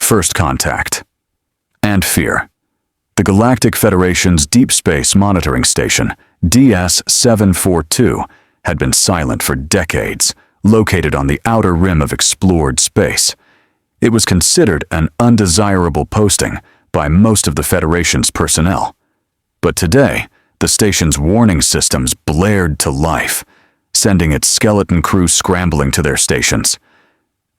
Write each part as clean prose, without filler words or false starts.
First contact. And fear. The Galactic Federation's Deep Space Monitoring Station, DS-742, had been silent for decades, located on the outer rim of explored space. It was considered an undesirable posting by most of the Federation's personnel. But today, the station's warning systems blared to life, sending its skeleton crew scrambling to their stations.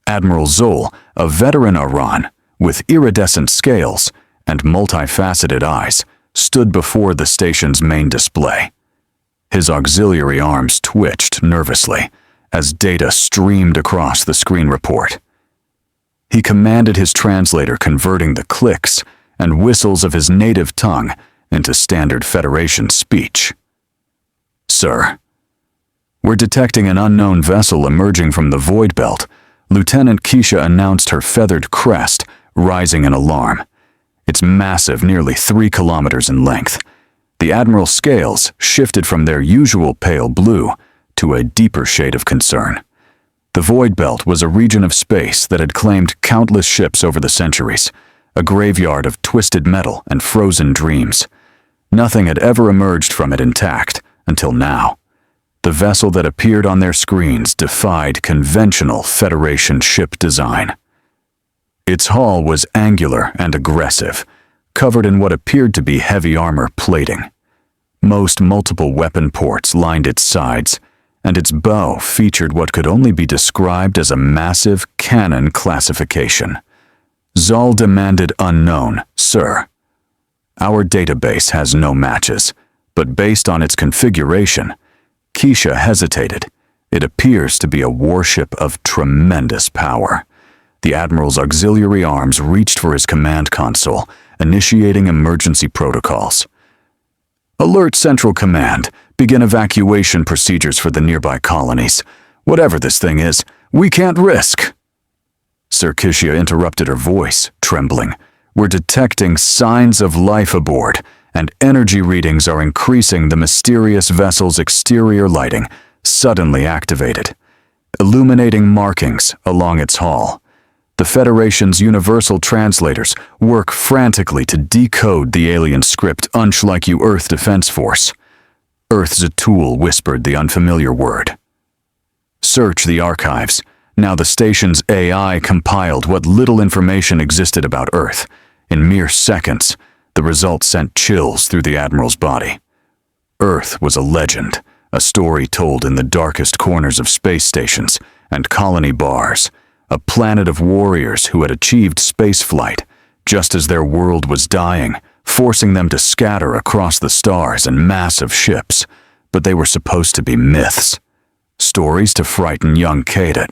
Admiral Zol, a veteran Aran, with iridescent scales and multifaceted eyes, stood before the station's main display. His auxiliary arms twitched nervously as data streamed across the screen report. He commanded his translator, converting the clicks and whistles of his native tongue into standard Federation speech. "Sir, we're detecting an unknown vessel emerging from the void belt," Lieutenant Keisha announced, her feathered crest rising in alarm. It's massive, nearly 3 kilometers in length. The Admiral's scales shifted from their usual pale blue to a deeper shade of concern. The void belt was a region of space that had claimed countless ships over the centuries, a graveyard of twisted metal and frozen dreams. Nothing had ever emerged from it intact until now. The vessel that appeared on their screens defied conventional Federation ship design. Its hull was angular and aggressive, covered in what appeared to be heavy armor plating. Most multiple weapon ports lined its sides, and its bow featured what could only be described as a massive cannon classification. Zal demanded, "Unknown, sir. Our database has no matches, but based on its configuration," Keisha hesitated. "It appears to be a warship of tremendous power." The Admiral's auxiliary arms reached for his command console, initiating emergency protocols. "Alert Central Command. Begin evacuation procedures for the nearby colonies. Whatever this thing is, we can't risk." Sir Keisha interrupted, her voice trembling. "We're detecting signs of life aboard, and energy readings are increasing. The mysterious vessel's exterior lighting suddenly activated, illuminating markings along its hull. The Federation's universal translators work frantically to decode the alien script, unlike you Earth Defense Force." Earth Zatul whispered the unfamiliar word. "Search the archives." Now the station's AI compiled what little information existed about Earth. In mere seconds, the results sent chills through the Admiral's body. Earth was a legend, a story told in the darkest corners of space stations and colony bars, a planet of warriors who had achieved spaceflight just as their world was dying, forcing them to scatter across the stars in massive ships. But they were supposed to be myths, stories to frighten young Cadet.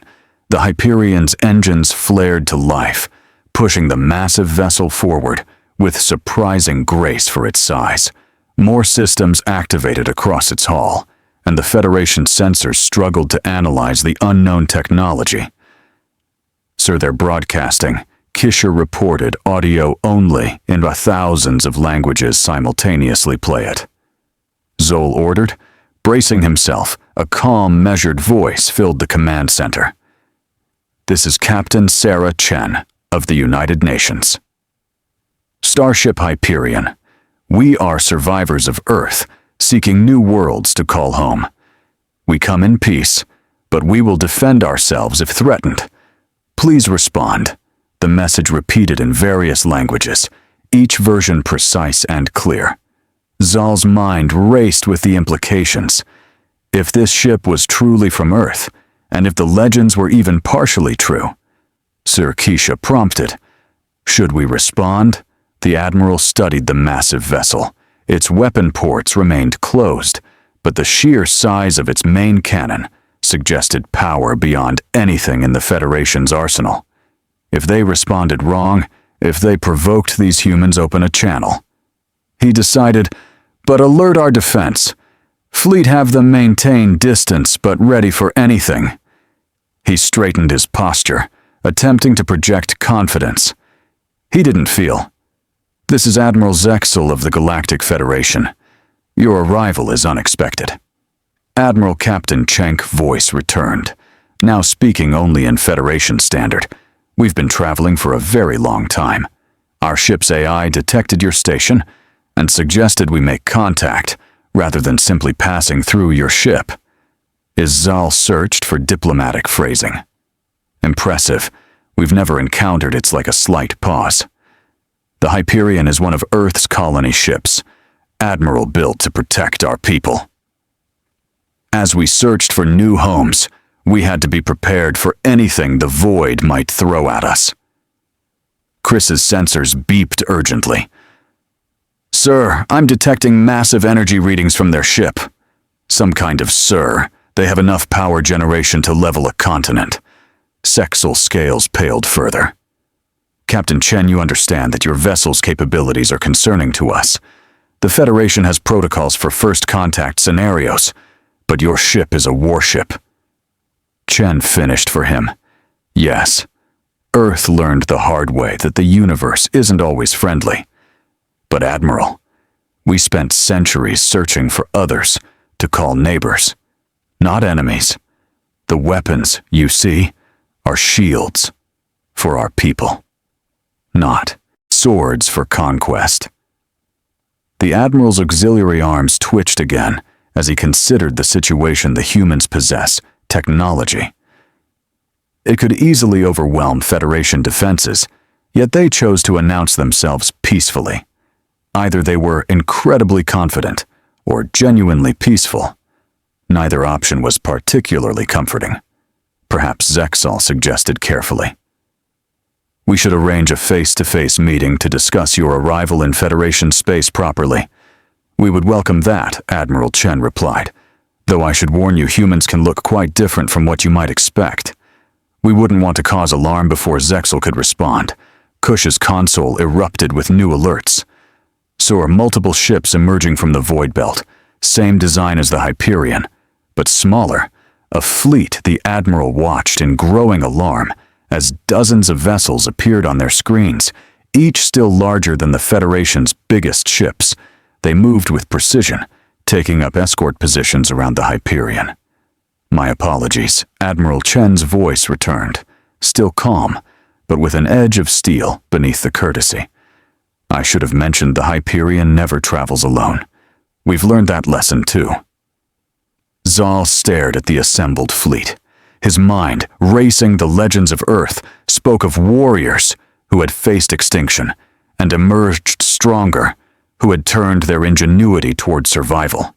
The Hyperion's engines flared to life, pushing the massive vessel forward with surprising grace for its size. More systems activated across its hull, and the Federation sensors struggled to analyze the unknown technology. "Sir, they're broadcasting," Keisha reported, "audio only, in thousands of languages simultaneously play it." Zol ordered. Bracing himself, a calm, measured voice filled the command center. "This is Captain Sarah Chen of the United Nations. Starship Hyperion. We are survivors of Earth, seeking new worlds to call home. We come in peace, but we will defend ourselves if threatened. Please respond." The message repeated in various languages, each version precise and clear. Zal's mind raced with the implications. If this ship was truly from Earth, and if the legends were even partially true, Sir Keisha prompted. "Should we respond?" The Admiral studied the massive vessel. Its weapon ports remained closed, but the sheer size of its main cannon suggested power beyond anything in the Federation's arsenal. If they responded wrong, if they provoked these humans, open a channel. He decided, "But alert our defense. Fleet have them maintain distance, but ready for anything." He straightened his posture, attempting to project confidence. He didn't feel. "This is Admiral Zexel of the Galactic Federation. Your arrival is unexpected." Admiral Captain Chenk's voice returned, now speaking only in Federation standard. We've been traveling for a very long time. Our ship's AI detected your station and suggested we make contact rather than simply passing through your ship. Zal searched for diplomatic phrasing. Impressive. We've never encountered it's like a slight pause. The Hyperion is one of Earth's colony ships, Admiral built to protect our people. As we searched for new homes, we had to be prepared for anything the void might throw at us. Chris's sensors beeped urgently. Sir, I'm detecting massive energy readings from their ship. Some kind of sir. They have enough power generation to level a continent. Zexal's scales paled further. Captain Chen, you understand that your vessel's capabilities are concerning to us. The Federation has protocols for first contact scenarios, but your ship is a warship. Chen finished for him. Yes, Earth learned the hard way that the universe isn't always friendly. But Admiral, we spent centuries searching for others to call neighbors, not enemies. The weapons, you see, are shields for our people, not swords for conquest. The Admiral's auxiliary arms twitched again as he considered the situation the humans possess, technology. It could easily overwhelm Federation defenses, yet they chose to announce themselves peacefully. Either they were incredibly confident or genuinely peaceful. Neither option was particularly comforting. Perhaps Zexal suggested carefully. We should arrange a face-to-face meeting to discuss your arrival in Federation space properly. We would welcome that, Admiral Chen replied, though I should warn you humans can look quite different from what you might expect. We wouldn't want to cause alarm before Zexal could respond. Kush's console erupted with new alerts. So are multiple ships emerging from the void belt, same design as the Hyperion, but smaller. A fleet the Admiral watched in growing alarm as dozens of vessels appeared on their screens, each still larger than the Federation's biggest ships. They moved with precision, taking up escort positions around the Hyperion. My apologies, Admiral Chen's voice returned, still calm, but with an edge of steel beneath the courtesy. I should have mentioned the Hyperion never travels alone. We've learned that lesson too. Zal stared at the assembled fleet. His mind, racing the legends of Earth, spoke of warriors who had faced extinction and emerged stronger, who had turned their ingenuity toward survival.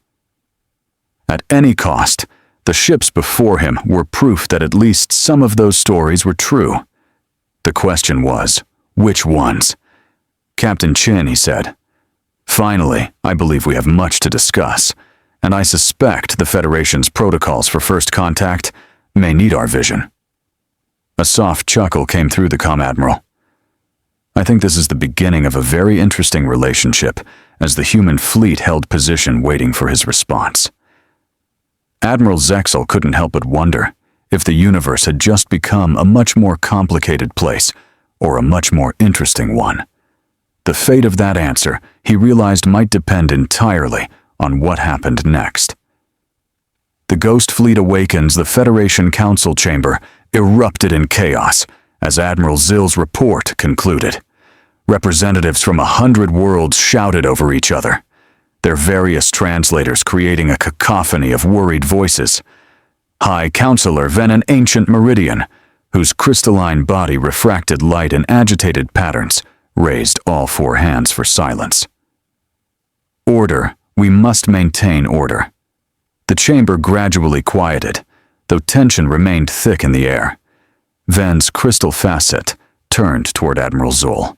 At any cost, the ships before him were proof that at least some of those stories were true. The question was, which ones? Captain Chen, he said. Finally, I believe we have much to discuss, and I suspect the Federation's protocols for first contact may need our vision. A soft chuckle came through the Comm-Admiral. I think this is the beginning of a very interesting relationship, as the human fleet held position waiting for his response. Admiral Zexal couldn't help but wonder if the universe had just become a much more complicated place or a much more interesting one. The fate of that answer, he realized, might depend entirely on what happened next. The Ghost Fleet awakens. The Federation Council chamber erupted in chaos as Admiral Zill's report concluded. Representatives from 100 worlds shouted over each other, their various translators creating a cacophony of worried voices. High Counselor Ven, an ancient meridian, whose crystalline body refracted light in agitated patterns, raised all four hands for silence. Order. We must maintain order. The chamber gradually quieted, though tension remained thick in the air. Ven's crystal facet turned toward Admiral Zoll.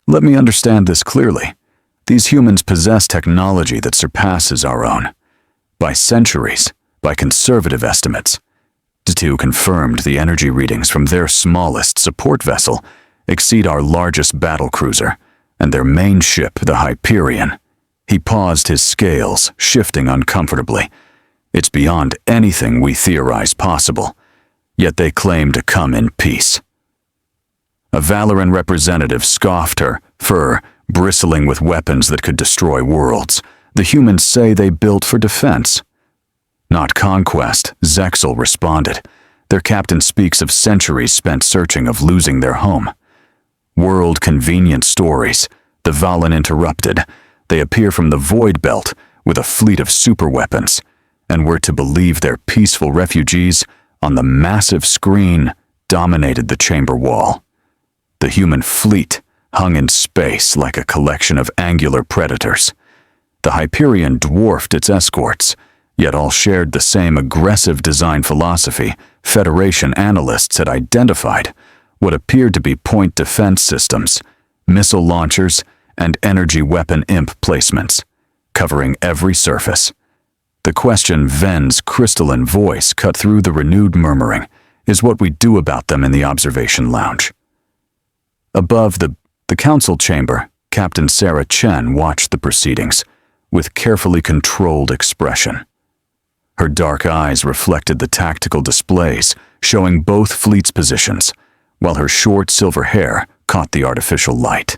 Let me understand this clearly. These humans possess technology that surpasses our own. By centuries, by conservative estimates. T2 confirmed the energy readings from their smallest support vessel exceed our largest battle cruiser, and their main ship, the Hyperion. He paused, his scales shifting uncomfortably. It's beyond anything we theorize possible, yet they claim to come in peace. A Valoran representative scoffed her, fur bristling with weapons that could destroy worlds. The humans say they built for defense. Not conquest, Zexal responded. Their captain speaks of centuries spent searching of losing their home. World-convenient stories, the Valen interrupted. They appear from the Void Belt with a fleet of superweapons, and were to believe they're peaceful refugees on the massive screen dominated the chamber wall. The human fleet hung in space like a collection of angular predators. The Hyperion dwarfed its escorts, yet all shared the same aggressive design philosophy. Federation analysts had identified what appeared to be point defense systems, missile launchers, and energy weapon imp placements, covering every surface. The question Ven's crystalline voice cut through the renewed murmuring is what we do about them in the observation lounge. Above the council chamber, Captain Sarah Chen watched the proceedings with carefully controlled expression. Her dark eyes reflected the tactical displays, showing both fleets' positions, while her short silver hair caught the artificial light.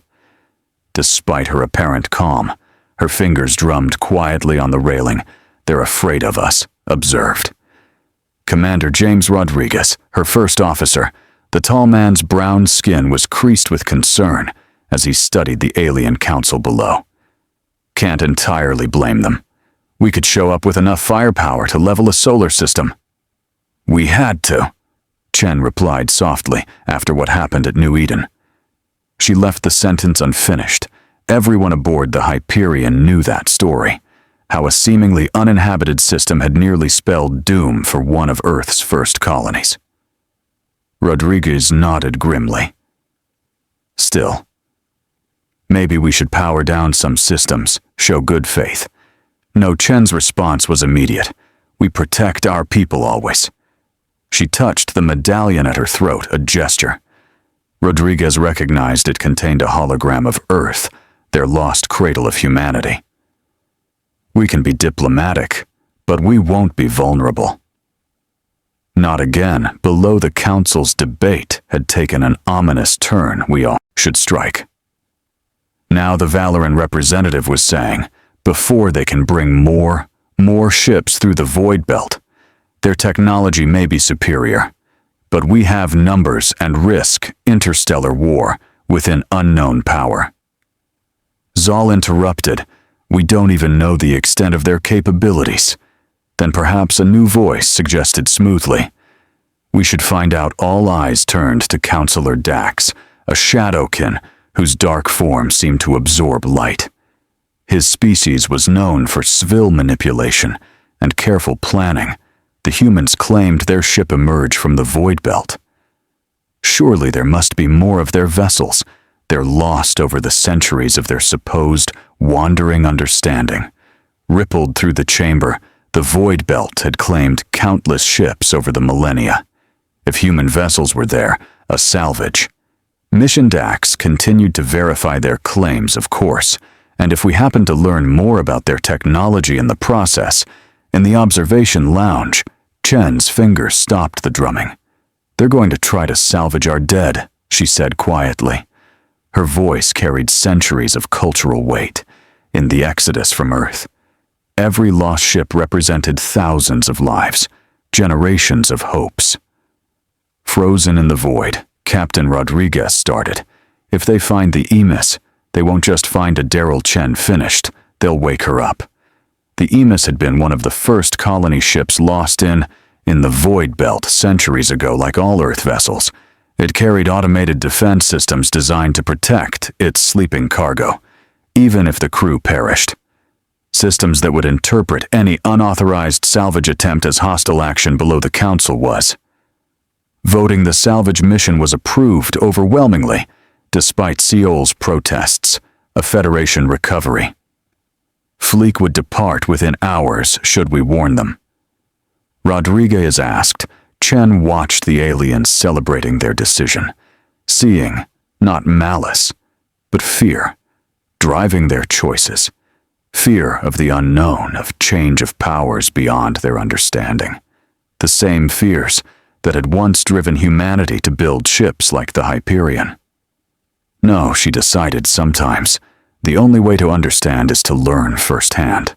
Despite her apparent calm, her fingers drummed quietly on the railing. "They're afraid of us," observed. Commander James Rodriguez, her first officer, the tall man's brown skin was creased with concern as he studied the alien council below. "Can't entirely blame them. We could show up with enough firepower to level a solar system." "We had to," Chen replied softly after what happened at New Eden. She left the sentence unfinished. Everyone aboard the Hyperion knew that story, how a seemingly uninhabited system had nearly spelled doom for one of Earth's first colonies. Rodriguez nodded grimly. "Still, maybe we should power down some systems, show good faith." No, Chen's response was immediate. "We protect our people always." She touched the medallion at her throat, a gesture. Rodriguez recognized it contained a hologram of Earth, their lost cradle of humanity. "We can be diplomatic, but we won't be vulnerable." Not again. Below, the council's debate had taken an ominous turn. "We all should strike." Now the Valoran representative was saying, before they can bring more ships through the Void Belt. Their technology may be superior, but we have numbers and risk interstellar war with an unknown power. Zal interrupted. "We don't even know the extent of their capabilities." Then perhaps a new voice suggested smoothly, "We should find out." All eyes turned to Counselor Dax, a shadowkin whose dark form seemed to absorb light. His species was known for Svil manipulation and careful planning. The humans claimed their ship emerged from the Void Belt. Surely there must be more of their vessels. They're lost over the centuries of their supposed wandering understanding. Rippled through the chamber, the Void Belt had claimed countless ships over the millennia. If human vessels were there, a salvage. Mission Dax continued to verify their claims, of course, and if we happened to learn more about their technology in the process, in the observation lounge, Chen's fingers stopped the drumming. "They're going to try to salvage our dead," she said quietly. Her voice carried centuries of cultural weight. In the exodus from Earth, every lost ship represented thousands of lives, generations of hopes. Frozen in the void, Captain Rodriguez started. "If they find the Emis, they won't just find a Daryl Chen finished, they'll wake her up." The Emis had been one of the first colony ships lost in the Void Belt centuries ago. Like all Earth vessels, it carried automated defense systems designed to protect its sleeping cargo, even if the crew perished. Systems that would interpret any unauthorized salvage attempt as hostile action. Below, the council was voting. The salvage mission was approved overwhelmingly, despite Seol's protests. A Federation recovery. Fleet would depart within hours should we warn them. Rodriguez asked. Chen watched the aliens celebrating their decision, seeing not malice, but fear, driving their choices. Fear of the unknown, of change of powers beyond their understanding. The same fears that had once driven humanity to build ships like the Hyperion. No, she decided sometimes, the only way to understand is to learn firsthand.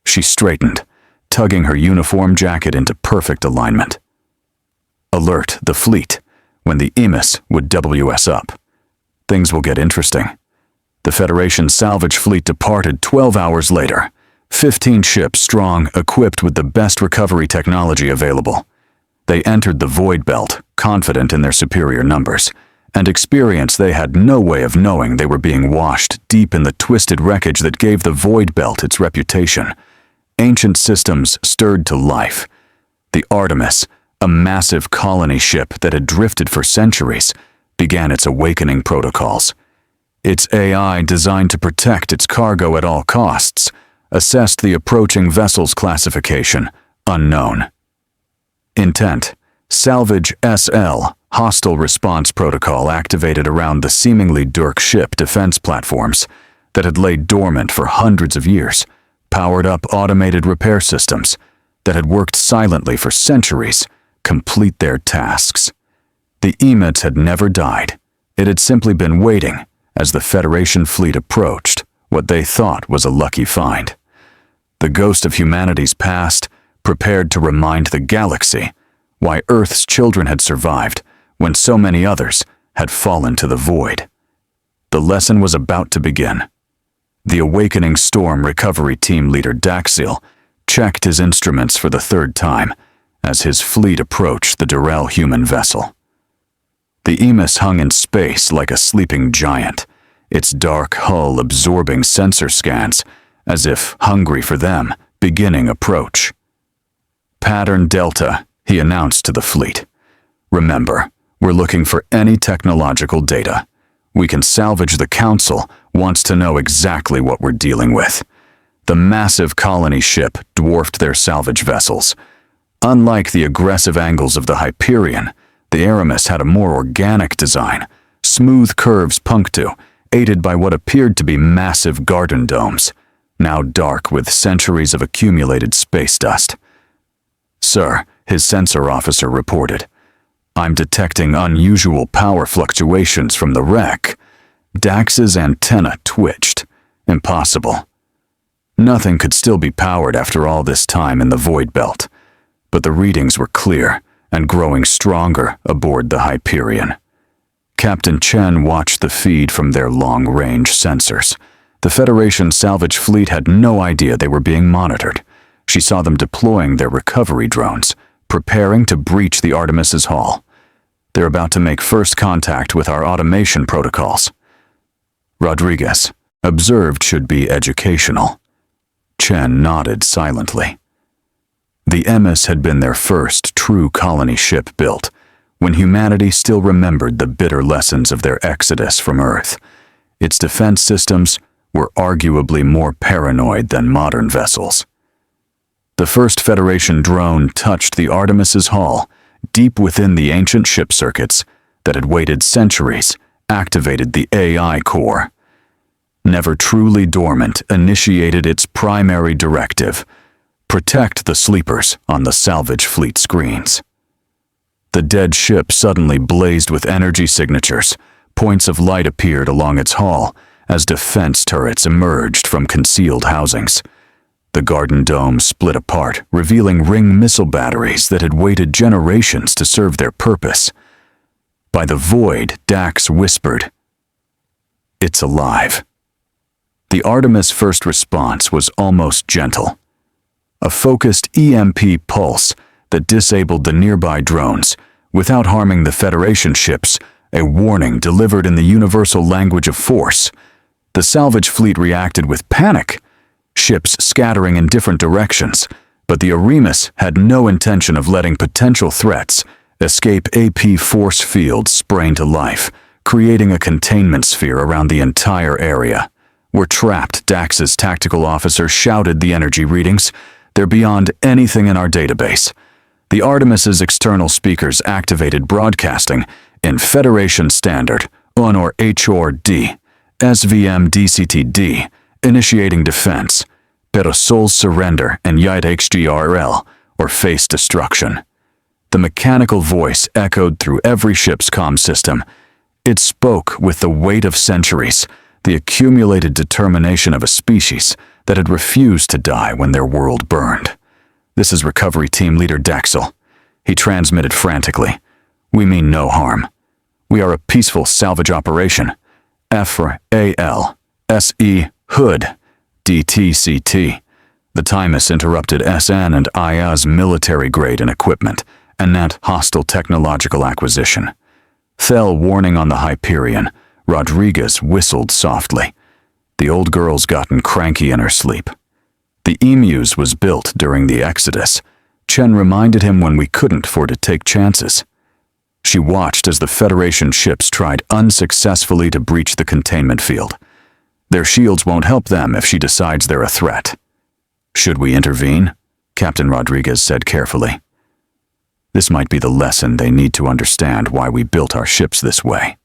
She straightened, tugging her uniform jacket into perfect alignment. Alert the fleet when the Emis would WS up. Things will get interesting. The Federation salvage fleet departed 12 hours later, 15 ships strong, equipped with the best recovery technology available. They entered the Void Belt, confident in their superior numbers, and experience they had no way of knowing they were being washed deep in the twisted wreckage that gave the Void Belt its reputation. Ancient systems stirred to life. The Artemis, a massive colony ship that had drifted for centuries, began its awakening protocols. Its AI, designed to protect its cargo at all costs, assessed the approaching vessel's classification, unknown. Intent: Salvage SL, hostile response protocol activated around the seemingly Dirk ship defense platforms that had laid dormant for hundreds of years, powered up automated repair systems that had worked silently for centuries, complete their tasks. The Emets had never died. It had simply been waiting as the Federation fleet approached what they thought was a lucky find. The ghost of humanity's past, prepared to remind the galaxy why Earth's children had survived when so many others had fallen to the void. The lesson was about to begin. The Awakening Storm recovery team leader Daxil checked his instruments for the third time as his fleet approached the Durrell human vessel. The Emis hung in space like a sleeping giant, its dark hull absorbing sensor scans as if hungry for them, beginning approach. Pattern Delta, he announced to the fleet. Remember, we're looking for any technological data. We can salvage. The Council wants to know exactly what we're dealing with. The massive colony ship dwarfed their salvage vessels. Unlike the aggressive angles of the Hyperion, the Aramis had a more organic design, smooth curves punctu, aided by what appeared to be massive garden domes, now dark with centuries of accumulated space dust. "Sir," his sensor officer reported, "I'm detecting unusual power fluctuations from the wreck." Dax's antenna twitched. Impossible. Nothing could still be powered after all this time in the Void Belt, but the readings were clear and growing stronger aboard the Hyperion. Captain Chen watched the feed from their long-range sensors. The Federation salvage fleet had no idea they were being monitored. She saw them deploying their recovery drones, preparing to breach the Artemis's hull. They're about to make first contact with our automation protocols. Rodriguez, observed should be educational. Chen nodded silently. The Emis had been their first true colony ship built, when humanity still remembered the bitter lessons of their exodus from Earth. Its defense systems were arguably more paranoid than modern vessels. The first Federation drone touched the Artemis's hull, deep within the ancient ship circuits that had waited centuries, activated the AI core. Never truly dormant, initiated its primary directive: protect the sleepers on the salvage fleet screens. The dead ship suddenly blazed with energy signatures. Points of light appeared along its hull as defense turrets emerged from concealed housings. The garden dome split apart, revealing ring missile batteries that had waited generations to serve their purpose. By the void, Dax whispered, "It's alive." The Artemis' first response was almost gentle. A focused EMP pulse that disabled the nearby drones without harming the Federation ships, a warning delivered in the universal language of force. The salvage fleet reacted with panic, ships scattering in different directions, but the Aramis had no intention of letting potential threats escape. AP force fields sprang to life, creating a containment sphere around the entire area. "We're trapped," Dax's tactical officer shouted the energy readings. "They're beyond anything in our database." The Artemis's external speakers activated broadcasting in Federation Standard, Honor HORD, SVM DCTD, initiating defense, pero soul surrender and Yite HGRL, or face destruction. The mechanical voice echoed through every ship's comm system. It spoke with the weight of centuries, the accumulated determination of a species that had refused to die when their world burned. "This is Recovery Team Leader Daxil. He transmitted frantically. "We mean no harm. We are a peaceful salvage operation. F for AL, SE, Hood, DTCT. The Timus interrupted SN and IA's military grade and equipment, and that hostile technological acquisition." Thel warning on the Hyperion, Rodriguez whistled softly. The old girl's gotten cranky in her sleep. The Emus was built during the Exodus. Chen reminded him when we couldn't afford to take chances. She watched as the Federation ships tried unsuccessfully to breach the containment field. Their shields won't help them if she decides they're a threat. "Should we intervene?" Captain Rodriguez said carefully. "This might be the lesson they need to understand why we built our ships this way."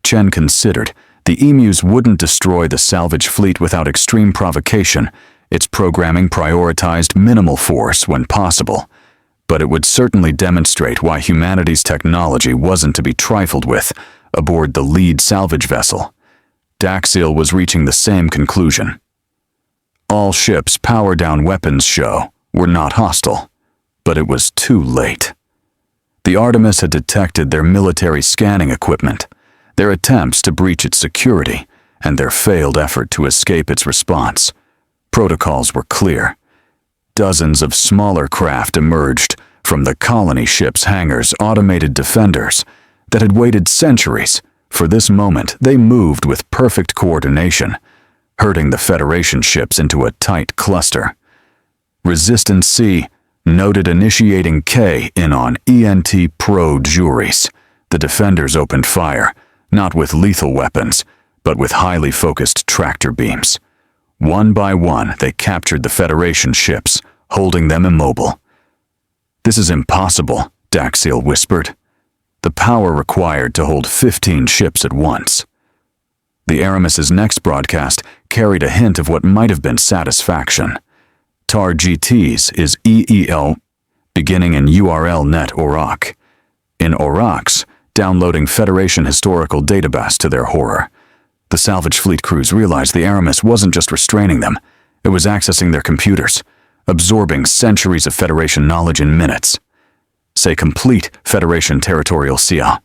Chen considered. The Emus wouldn't destroy the salvage fleet without extreme provocation. Its programming prioritized minimal force when possible, but it would certainly demonstrate why humanity's technology wasn't to be trifled with aboard the lead salvage vessel. Daxiel was reaching the same conclusion. All ships' power-down weapons show were not hostile, but it was too late. The Artemis had detected their military scanning equipment, their attempts to breach its security, and their failed effort to escape its response. Protocols were clear. Dozens of smaller craft emerged from the colony ship's hangars, automated defenders that had waited centuries. For this moment, they moved with perfect coordination, herding the Federation ships into a tight cluster. Resistance C noted initiating K in on ENT Pro Juries. The defenders opened fire, not with lethal weapons, but with highly focused tractor beams. One by one, they captured the Federation ships, holding them immobile. "This is impossible," Daxiel whispered. "The power required to hold 15 ships at once." The Aramis's next broadcast carried a hint of what might have been satisfaction. TAR GTs is EEL, beginning in URL net Auroch. In Aurochs, downloading Federation historical database to their horror. The salvage fleet crews realized the Aramis wasn't just restraining them, it was accessing their computers, absorbing centuries of Federation knowledge in minutes. Say complete Federation territorial CIA.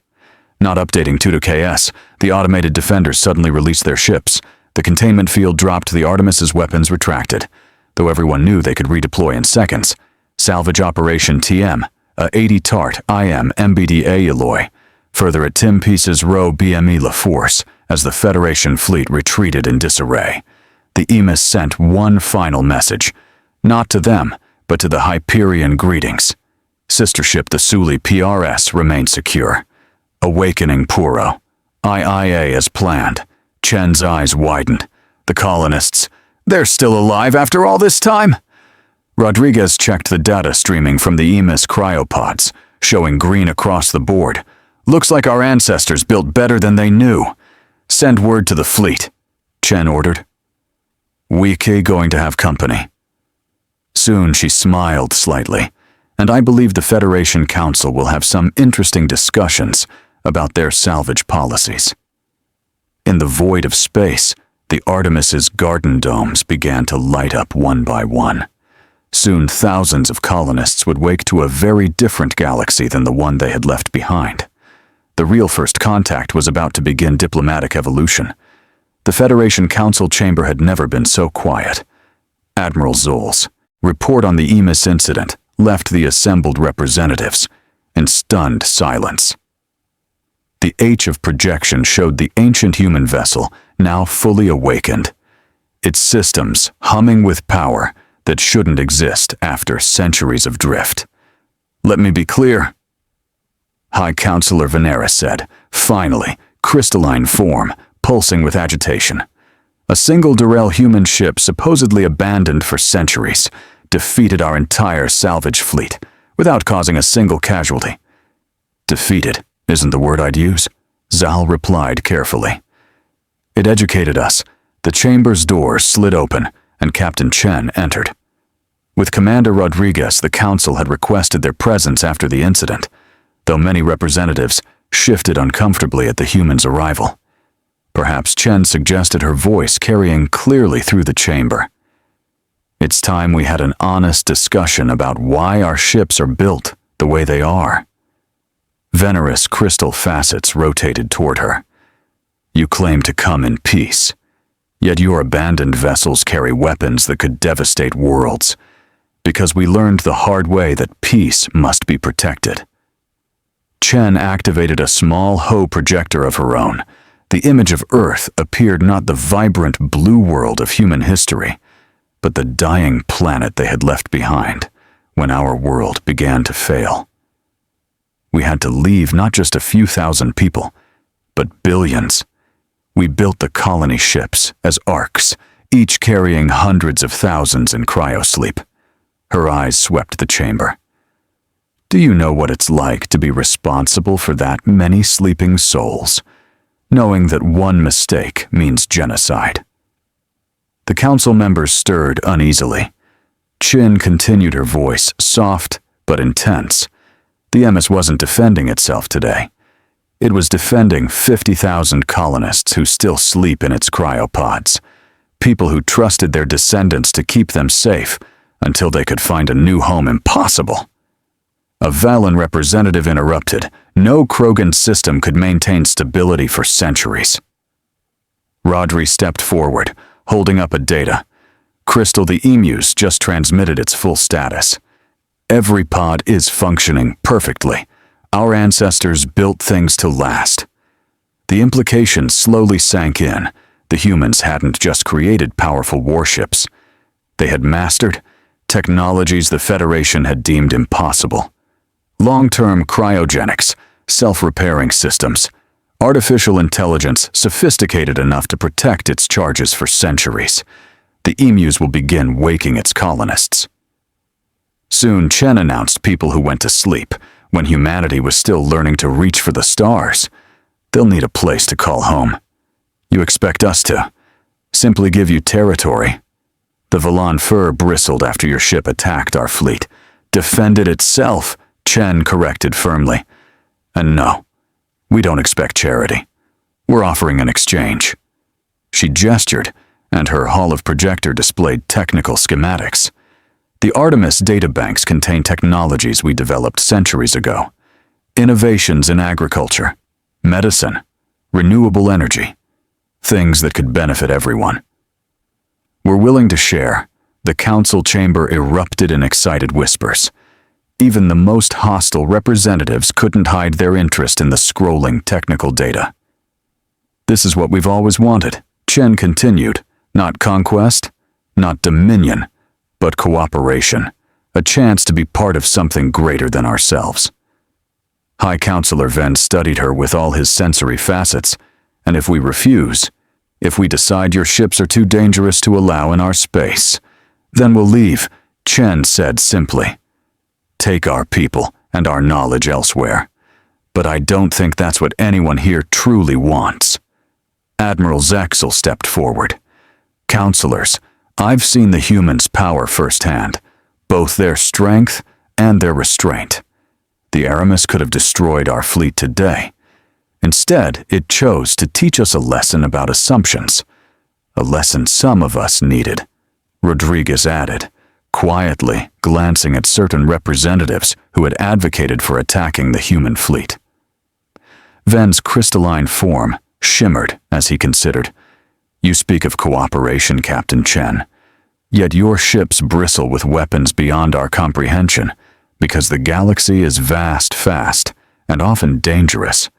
Not updating 2-KS, the automated defenders suddenly released their ships. The containment field dropped, the Artemis's weapons retracted, though everyone knew they could redeploy in seconds. Salvage Operation TM, a 80 Tart IM MBDA Eloy, further at Timpeace's Row BME La Force, as the Federation fleet retreated in disarray. The Emis sent one final message, not to them, but to the Hyperion greetings. Sister ship the Suli PRS remained secure. Awakening Puro. IIA as planned. Chen's eyes widened. The colonists, they're still alive after all this time? Rodriguez checked the data streaming from the Emis cryopods, showing green across the board. Looks like our ancestors built better than they knew. Send word to the fleet, Chen ordered. Wiki going to have company. Soon she smiled slightly, and I believe the Federation Council will have some interesting discussions about their salvage policies. In the void of space, the Artemis's garden domes began to light up one by one. Soon thousands of colonists would wake to a very different galaxy than the one they had left behind. The real first contact was about to begin diplomatic evolution. The Federation Council chamber had never been so quiet. Admiral Zoll's report on the Emis incident left the assembled representatives in stunned silence. The H of projection showed the ancient human vessel now fully awakened, its systems humming with power that shouldn't exist after centuries of drift. Let me be clear, High Counselor Venera said, finally, crystalline form, pulsing with agitation. A single Durrell human ship supposedly abandoned for centuries defeated our entire salvage fleet without causing a single casualty. Defeated isn't the word I'd use, Zal replied carefully. It educated us. The chamber's doors slid open and Captain Chen entered. With Commander Rodriguez, the council had requested their presence after the incident, though many representatives shifted uncomfortably at the human's arrival. Perhaps Chen suggested her voice carrying clearly through the chamber. It's time we had an honest discussion about why our ships are built the way they are. Venomous crystal facets rotated toward her. You claim to come in peace, yet your abandoned vessels carry weapons that could devastate worlds, because we learned the hard way that peace must be protected. Chen activated a small Ho projector of her own. The image of Earth appeared not the vibrant blue world of human history, but the dying planet they had left behind when our world began to fail. We had to leave not just a few thousand people, but billions. We built the colony ships as arks, each carrying hundreds of thousands in cryosleep. Her eyes swept the chamber. Do you know what it's like to be responsible for that many sleeping souls, knowing that one mistake means genocide? The council members stirred uneasily. Chin continued, her voice soft but intense. The MS wasn't defending itself today. It was defending 50,000 colonists who still sleep in its cryopods, people who trusted their descendants to keep them safe until they could find a new home impossible. A Valen representative interrupted. No Krogan system could maintain stability for centuries. Rodri stepped forward, holding up a data. Crystal, the emus just transmitted its full status. Every pod is functioning perfectly. Our ancestors built things to last. The implication slowly sank in. The humans hadn't just created powerful warships. They had mastered technologies the Federation had deemed impossible. Long-term cryogenics, self-repairing systems, artificial intelligence sophisticated enough to protect its charges for centuries. The emus will begin waking its colonists. Soon, Chen announced people who went to sleep when humanity was still learning to reach for the stars. They'll need a place to call home. You expect us to simply give you territory? The Valan fur bristled after your ship attacked our fleet. Defended itself, Chen corrected firmly. And no, we don't expect charity. We're offering an exchange. She gestured, and her hall of projector displayed technical schematics. The Artemis databanks contain technologies we developed centuries ago. Innovations in agriculture, medicine, renewable energy. Things that could benefit everyone. We're willing to share. The council chamber erupted in excited whispers. Even the most hostile representatives couldn't hide their interest in the scrolling technical data. This is what we've always wanted, Chen continued. Not conquest, not dominion, but cooperation. A chance to be part of something greater than ourselves. High Counselor Ven studied her with all his sensory facets, and if we refuse, if we decide your ships are too dangerous to allow in our space, then we'll leave, Chen said simply. Take our people and our knowledge elsewhere. But I don't think that's what anyone here truly wants. Admiral Zexel stepped forward. Counselors, I've seen the humans' power firsthand, both their strength and their restraint. The Aramis could have destroyed our fleet today. Instead, it chose to teach us a lesson about assumptions, a lesson some of us needed, Rodriguez added, quietly glancing at certain representatives who had advocated for attacking the human fleet. Ven's crystalline form shimmered as he considered. You speak of cooperation, Captain Chen, yet your ships bristle with weapons beyond our comprehension because the galaxy is vast, fast, and often dangerous.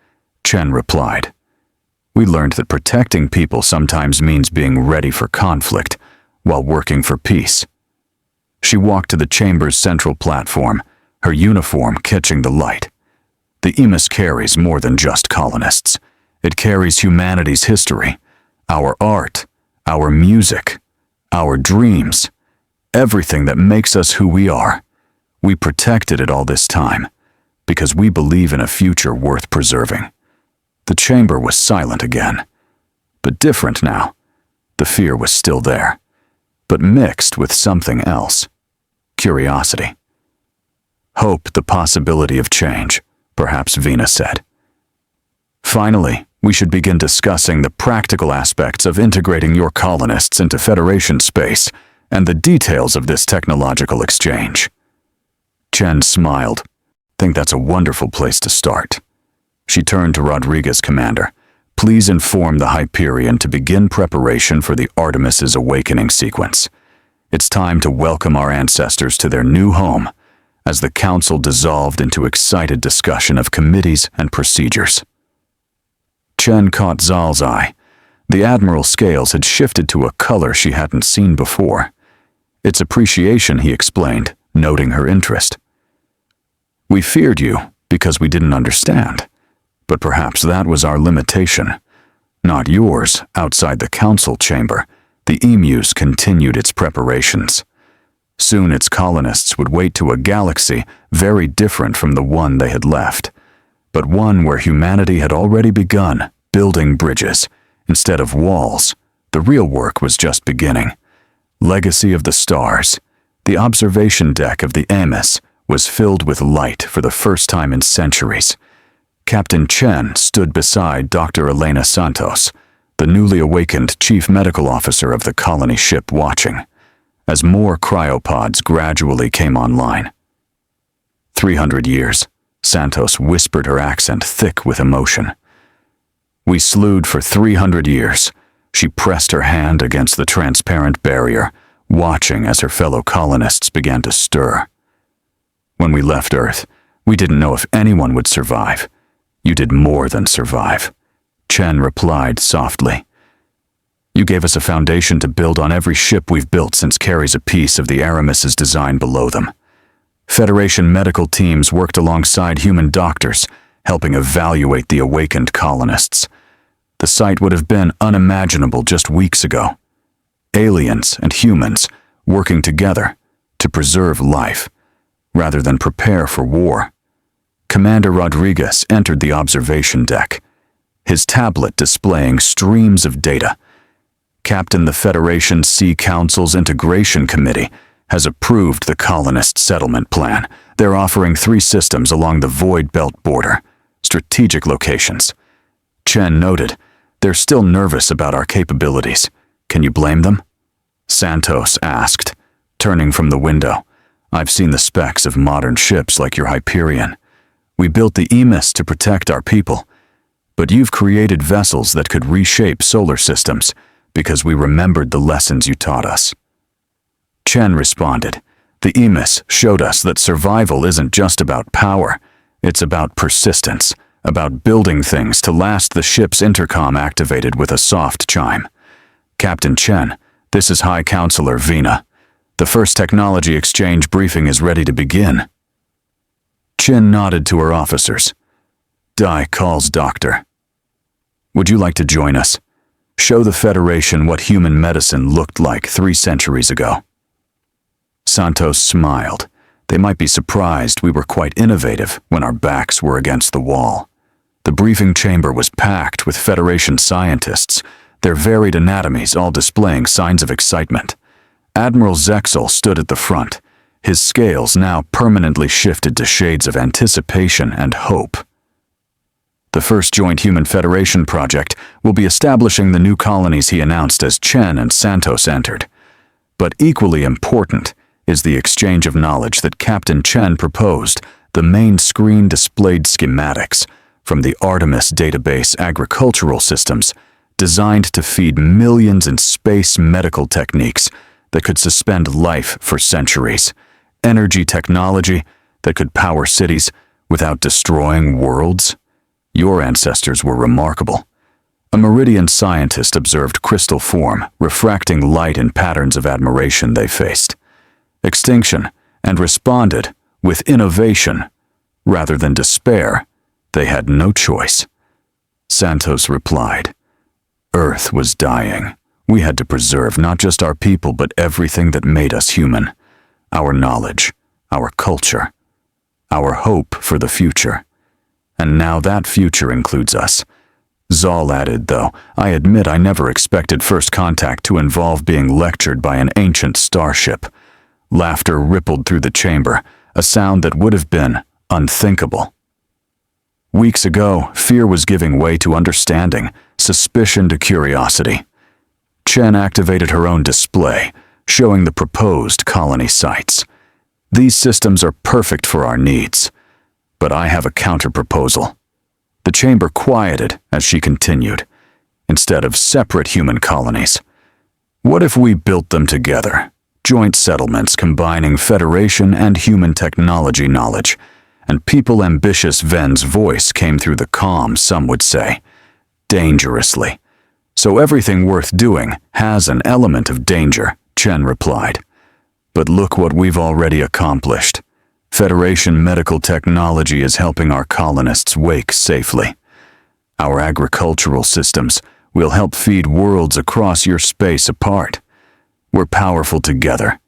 Chen replied. We learned that protecting people sometimes means being ready for conflict while working for peace. She walked to the chamber's central platform, her uniform catching the light. The Emus carries more than just colonists. It carries humanity's history, our art, our music, our dreams, everything that makes us who we are. We protected it all this time because we believe in a future worth preserving. The chamber was silent again, but different now. The fear was still there, but mixed with something else. Curiosity. Hope, the possibility of change, perhaps Vina said. Finally, we should begin discussing the practical aspects of integrating your colonists into Federation space and the details of this technological exchange. Chen smiled. Think that's a wonderful place to start. She turned to Rodriguez' commander. Please inform the Hyperion to begin preparation for the Artemis's awakening sequence. It's time to welcome our ancestors to their new home, as the council dissolved into excited discussion of committees and procedures. Chen caught Zal's eye. The Admiral's scales had shifted to a color she hadn't seen before. Its appreciation, he explained, noting her interest. We feared you because we didn't understand, but perhaps that was our limitation. Not yours. Outside the council chamber, the Emus continued its preparations. Soon its colonists would wait to a galaxy very different from the one they had left, but one where humanity had already begun building bridges instead of walls. The real work was just beginning. Legacy of the stars. The observation deck of the Amos was filled with light for the first time in centuries. Captain Chen stood beside Dr. Elena Santos, the newly awakened chief medical officer of the colony ship, watching as more cryopods gradually came online. 300 years, Santos whispered, her accent thick with emotion. We slewed for 300 years. She pressed her hand against the transparent barrier, watching as her fellow colonists began to stir. When we left Earth, we didn't know if anyone would survive. You did more than survive, Chen replied softly. You gave us a foundation to build on. Every ship we've built since carries a piece of the Aramis's design below them. Federation medical teams worked alongside human doctors, helping evaluate the awakened colonists. The sight would have been unimaginable just weeks ago. Aliens and humans working together to preserve life, rather than prepare for war. Commander Rodriguez entered the observation deck, his tablet displaying streams of data. Captain, the Federation Sea Council's Integration Committee has approved the colonist settlement plan. They're offering 3 systems along the Void Belt border, strategic locations. Chen noted, they're still nervous about our capabilities. Can you blame them? Santos asked, turning from the window. I've seen the specs of modern ships like your Hyperion. We built the Emus to protect our people, but you've created vessels that could reshape solar systems because we remembered the lessons you taught us. Chen responded, the Emus showed us that survival isn't just about power, it's about persistence, about building things to last. The ship's intercom activated with a soft chime. Captain Chen, this is High Counselor Vina. The first technology exchange briefing is ready to begin. Chen nodded to her officers. Dai calls Doctor. Would you like to join us? Show the Federation what human medicine looked like 3 centuries ago. Santos smiled. They might be surprised we were quite innovative when our backs were against the wall. The briefing chamber was packed with Federation scientists, their varied anatomies all displaying signs of excitement. Admiral Zexel stood at the front, his scales now permanently shifted to shades of anticipation and hope. The first joint Human Federation project will be establishing the new colonies, he announced as Chen and Santos entered. But equally important is the exchange of knowledge that Captain Chen proposed. The main screen displayed schematics from the Artemis database agricultural systems designed to feed millions in space medical techniques that could suspend life for centuries, energy technology that could power cities without destroying worlds. Your ancestors were remarkable. A Meridian scientist observed crystal form, refracting light in patterns of admiration they faced. Extinction, and responded with innovation. Rather than despair, they had no choice. Santos replied, Earth was dying. We had to preserve not just our people, but everything that made us human. Our knowledge, our culture, our hope for the future. And now that future includes us. Zal added, though, I admit I never expected first contact to involve being lectured by an ancient starship. Laughter rippled through the chamber, a sound that would have been unthinkable. Weeks ago, fear was giving way to understanding, suspicion to curiosity. Chen activated her own display, showing the proposed colony sites. These systems are perfect for our needs. But I have a counter-proposal. The chamber quieted as she continued. Instead of separate human colonies, what if we built them together? Joint settlements combining Federation and human technology knowledge, and people ambitious. Ven's voice came through the calm, some would say, dangerously. So everything worth doing has an element of danger, Chen replied. But look what we've already accomplished. Federation medical technology is helping our colonists wake safely. Our agricultural systems will help feed worlds across your space apart. We're powerful together.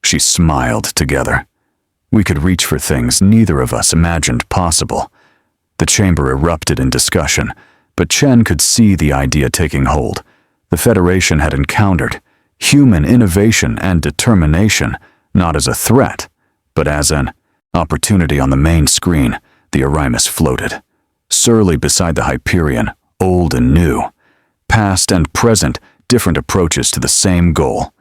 She smiled together. We could reach for things neither of us imagined possible. The chamber erupted in discussion, but Chen could see the idea taking hold. The Federation had encountered human innovation and determination, not as a threat, but as an opportunity. On the main screen, the Arimus floated, surly beside the Hyperion, old and new, past and present, different approaches to the same goal.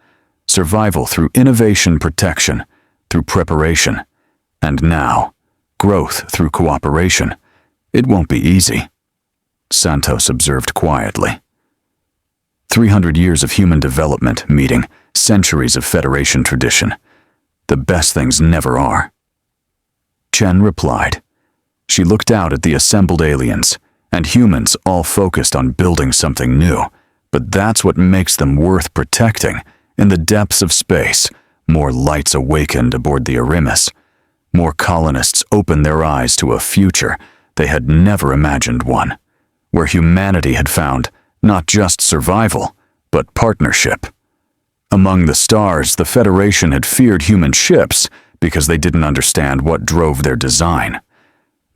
Survival through innovation, protection through preparation, and now, growth through cooperation. It won't be easy, Santos observed quietly. 300 years of human development meeting centuries of Federation tradition. The best things never are. Chen replied. She looked out at the assembled aliens and humans, all focused on building something new. But that's what makes them worth protecting. In the depths of space, more lights awakened aboard the Arimus. More colonists opened their eyes to a future they had never imagined one, where humanity had found not just survival, but partnership. Among the stars, the Federation had feared human ships because they didn't understand what drove their design.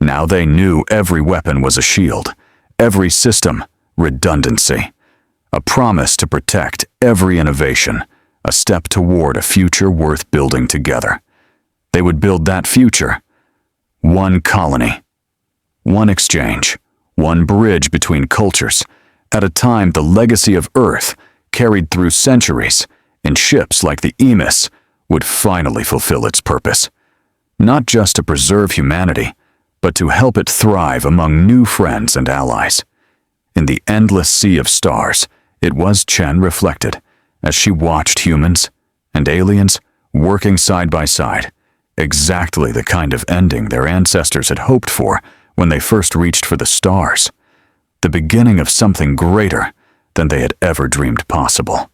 Now they knew every weapon was a shield, every system redundancy, a promise to protect every innovation, a step toward a future worth building together. They would build that future. One colony, one exchange, one bridge between cultures. At a time, the legacy of Earth, carried through centuries, in ships like the Emis, would finally fulfill its purpose. Not just to preserve humanity, but to help it thrive among new friends and allies. In the endless sea of stars, it was, Chen reflected, as she watched humans and aliens working side by side, exactly the kind of ending their ancestors had hoped for when they first reached for the stars, the beginning of something greater than they had ever dreamed possible.